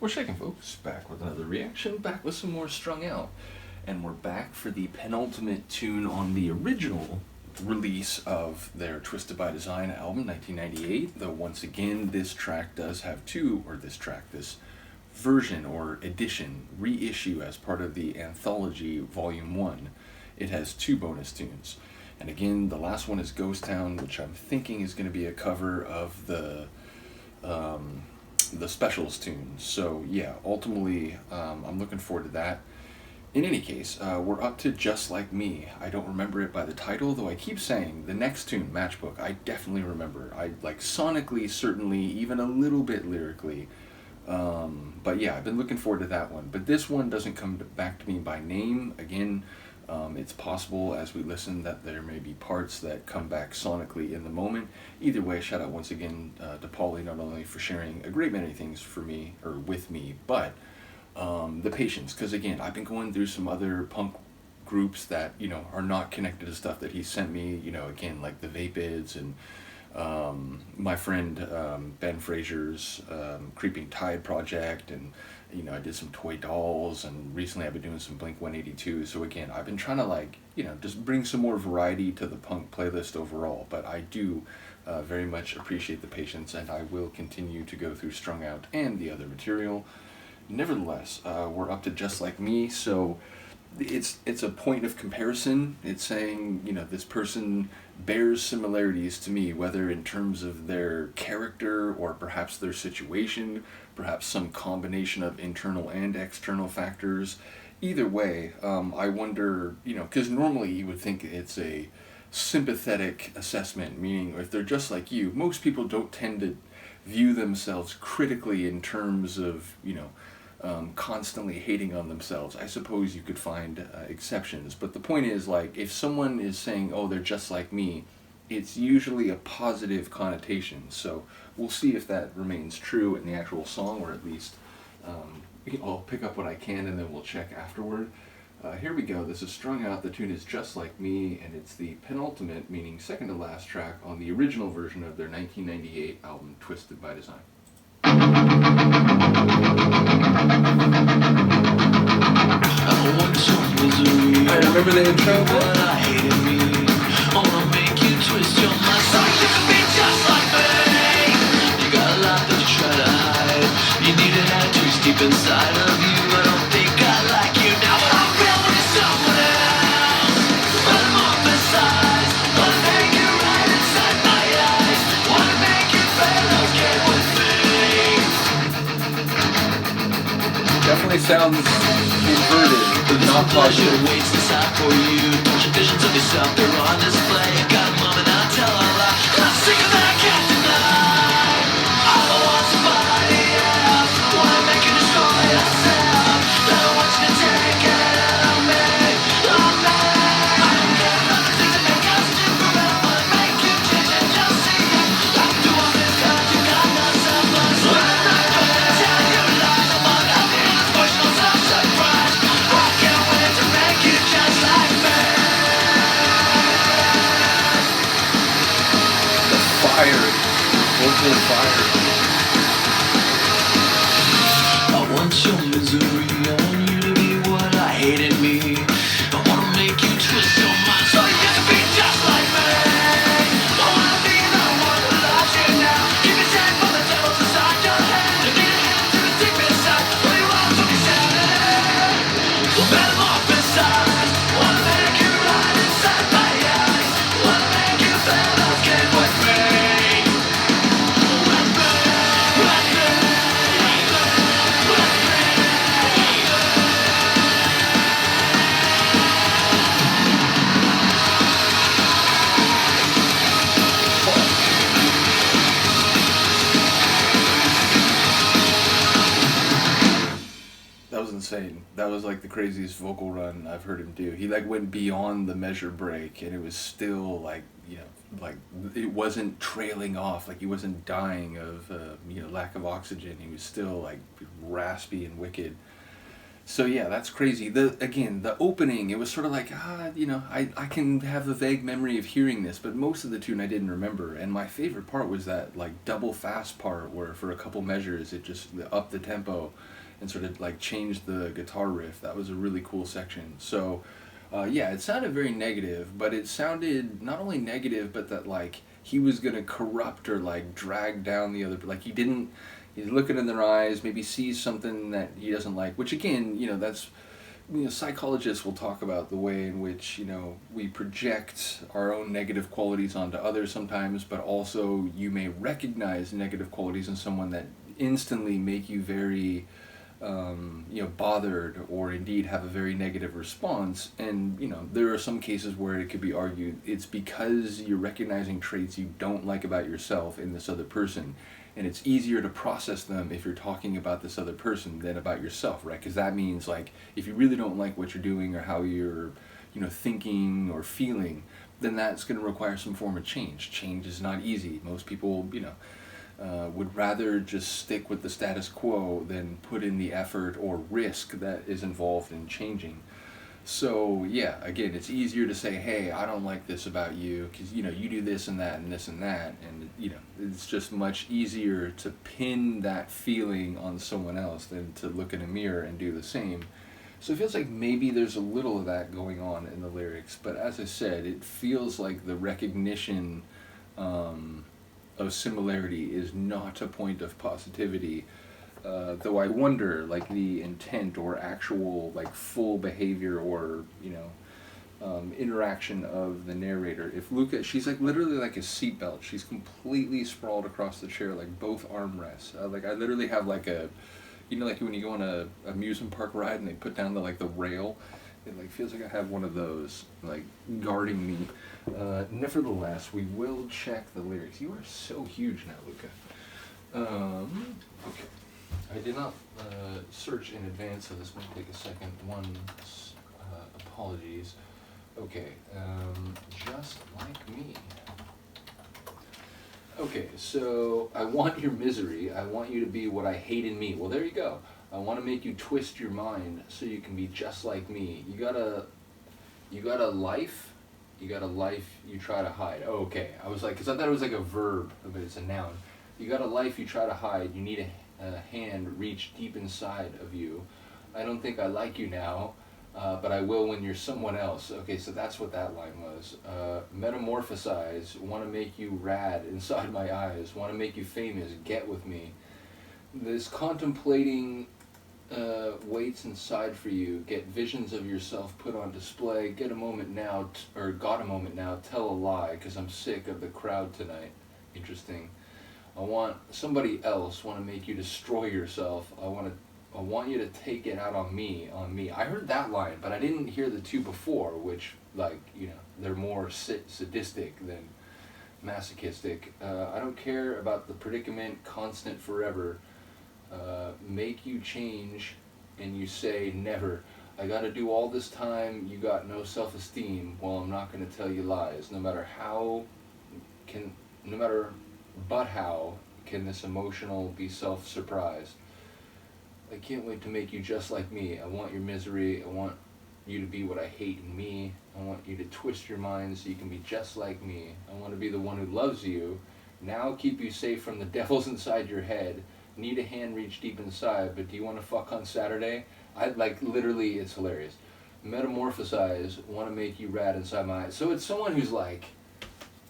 We're shaking, folks. Back with another reaction, back with some more Strung Out. And we're back for the penultimate tune on the original release of their Twisted by Design album, 1998. Though, once again, this track does have this version or edition, reissue as part of the Anthology Volume 1. It has 2 bonus tunes. And again, the last one is Ghost Town, which I'm thinking is going to be a cover of the Specials tune. So yeah, ultimately, I'm looking forward to that. In any case, we're up to Just Like Me. I don't remember it by the title, though I keep saying the next tune, Matchbook, I definitely remember. I like sonically, certainly, even a little bit lyrically. But yeah, I've been looking forward to that one. But this one doesn't come back to me by name. Again, it's possible as we listen that there may be parts that come back sonically in the moment. Either way, shout out once again to Paulie, not only for sharing a great many things for me, or with me, but the patience. Because again, I've been going through some other punk groups that, are not connected to stuff that he sent me, again, like the Vapids and my friend Ben Frazier's Creeping Tide project, and I did some Toy Dolls, and recently I've been doing some Blink 182. So again, I've been trying to just bring some more variety to the punk playlist overall. But I do very much appreciate the patience, and I will continue to go through Strung Out and the other material. Nevertheless, we're up to Just Like Me, so it's a point of comparison. It's saying, this person bears similarities to me, whether in terms of their character or perhaps their situation, perhaps some combination of internal and external factors. Either way, I wonder, because normally you would think it's a sympathetic assessment, meaning if they're just like you, most people don't tend to view themselves critically in terms of, constantly hating on themselves. I suppose you could find exceptions, but the point is, if someone is saying, oh, they're just like me, it's usually a positive connotation. So we'll see if that remains true in the actual song, or at least I'll pick up what I can and then we'll check afterward. Here we go. This is Strung Out. The tune is Just Like Me, and it's the penultimate, meaning second to last track on the original version of their 1998 album, Twisted by Design. I remember the intro. But I hated me. Wanna make you twist your mind so you can be just like me. You got a lot that you try to hide. You need a hat twist deep inside of you. I don't think I like you now, but I'm feeling someone else. But I'm up besides. Wanna make you right inside my eyes. Wanna make you feel okay with me. Definitely sounds inverted, but not positive. Waits inside for you. Bunch of visions of yourself, they're on display. You got a moment, I'll tell a lie. I'm sick of that, I can't deny. I don't want somebody else. Wanna make you destroy yourself. I don't want you to take it on me, on me. I don't care about the things that make us do forever. Make you change and just see it. I do all this cause you got no self-love. So I'm not gonna tell you lies. I'm unhappy and emotional self-surprise. I can't wait to make you just like me. The fire, vocal fire. I want your misery, I want you to be what I hate in me. I wanna make you twist your mind so you can be just like me. I wanna be the one who loves you now. Keep it safe from the devils inside your head. You need a hand to dig me inside. Who you are to be sad. Metamorphosize. Wanna make you right inside my eyes. Wanna make you feel okay with me. With me, with me, with me. That was insane. That was like the craziest vocal run I've heard him do. He went beyond the measure break, and it was still it wasn't trailing off. He wasn't dying of lack of oxygen. He was still raspy and wicked. So yeah, that's crazy. The opening, it was sort of like, I can have a vague memory of hearing this, but most of the tune I didn't remember. And my favorite part was that like double fast part where for a couple measures it just upped the tempo and sort of like changed the guitar riff. That was a really cool section. So yeah, it sounded very negative, but it sounded not only negative, but that like he was gonna corrupt or like drag down the other. Like he didn't. He's looking in their eyes, maybe sees something that he doesn't like. Which again, that's psychologists will talk about the way in which we project our own negative qualities onto others sometimes, but also you may recognize negative qualities in someone that instantly make you very bothered or indeed have a very negative response. And there are some cases where it could be argued it's because you're recognizing traits you don't like about yourself in this other person, and it's easier to process them if you're talking about this other person than about yourself, right? Because that means like if you really don't like what you're doing or how you're thinking or feeling, then that's going to require some form of change. Change is not easy. Most people would rather just stick with the status quo than put in the effort or risk that is involved in changing. So yeah, again, it's easier to say, hey, I don't like this about you because you do this and that and this and that, and it's just much easier to pin that feeling on someone else than to look in a mirror and do the same. So it feels like maybe there's a little of that going on in the lyrics, but as I said, it feels like the recognition of similarity is not a point of positivity. Though I wonder, like the intent or actual, like full behavior or interaction of the narrator. If Luca, she's like literally like a seatbelt. She's completely sprawled across the chair, like both armrests. Like I literally have like a, like when you go on a amusement park ride and they put down the rail. It like feels like I have one of those like guarding me. Nevertheless, we will check the lyrics. You are so huge now, Luca. Okay. I did not search in advance, so this might take a second. Apologies. Okay, just like me. Okay, so I want your misery. I want you to be what I hate in me. Well, there you go. I want to make you twist your mind so you can be just like me. You got a life. You got a life you try to hide. Oh, okay. I was like, because I thought it was like a verb, but it's a noun. You got a life you try to hide. You need a hand reach deep inside of you. I don't think I like you now, but I will when you're someone else. Okay, so that's what that line was. Metamorphosize, want to make you rad inside my eyes, want to make you famous, get with me. This contemplating waits inside for you, get visions of yourself put on display, get a moment now, or got a moment now, tell a lie, because I'm sick of the crowd tonight. Interesting. I want somebody else, want to make you destroy yourself. I want you to take it out on me. I heard that line, but I didn't hear the two before, which, like, they're more sadistic than masochistic. I don't care about the predicament, constant forever. Make you change, and you say never. I gotta do all this time, you got no self-esteem. Well, I'm not gonna tell you lies. No matter how can this emotional be self-surprised. I can't wait to make you just like me. I want your misery. I want you to be what I hate in me. I want you to twist your mind so you can be just like me. I want to be the one who loves you. Now keep you safe from the devils inside your head. Need a hand reach deep inside, but do you want to fuck on Saturday? Literally, it's hilarious. Metamorphosize, want to make you rad inside my eyes. So it's someone who's like,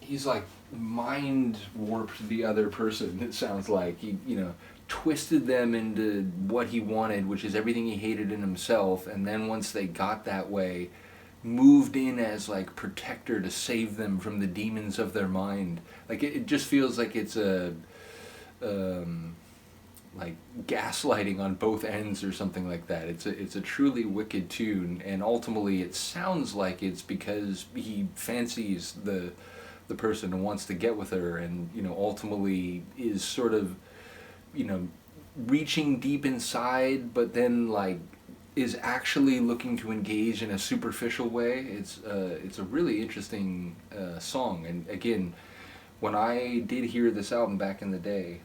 he's like mind warped the other person. It sounds like he, twisted them into what he wanted, which is everything he hated in himself, and then once they got that way, moved in as like protector to save them from the demons of their mind. Like it just feels like it's a like gaslighting on both ends or something like that. It's a truly wicked tune, and ultimately it sounds like it's because he fancies the person and wants to get with her, and ultimately is sort of reaching deep inside, but then like is actually looking to engage in a superficial way. It's a really interesting song, and again, when I did hear this album back in the day,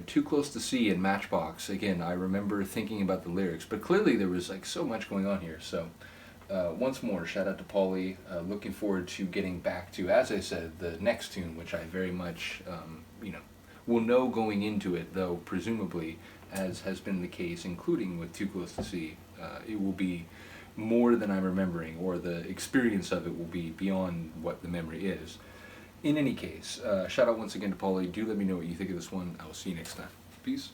Too Close to See and Matchbox. Again, I remember thinking about the lyrics, but clearly there was like so much going on here. So once more, shout out to Paulie. Looking forward to getting back to, as I said, the next tune, which I very much, will know going into it, though presumably, as has been the case, including with Too Close to See, it will be more than I'm remembering, or the experience of it will be beyond what the memory is. In any case, shout out once again to Paulie. Do let me know what you think of this one. I will see you next time. Peace.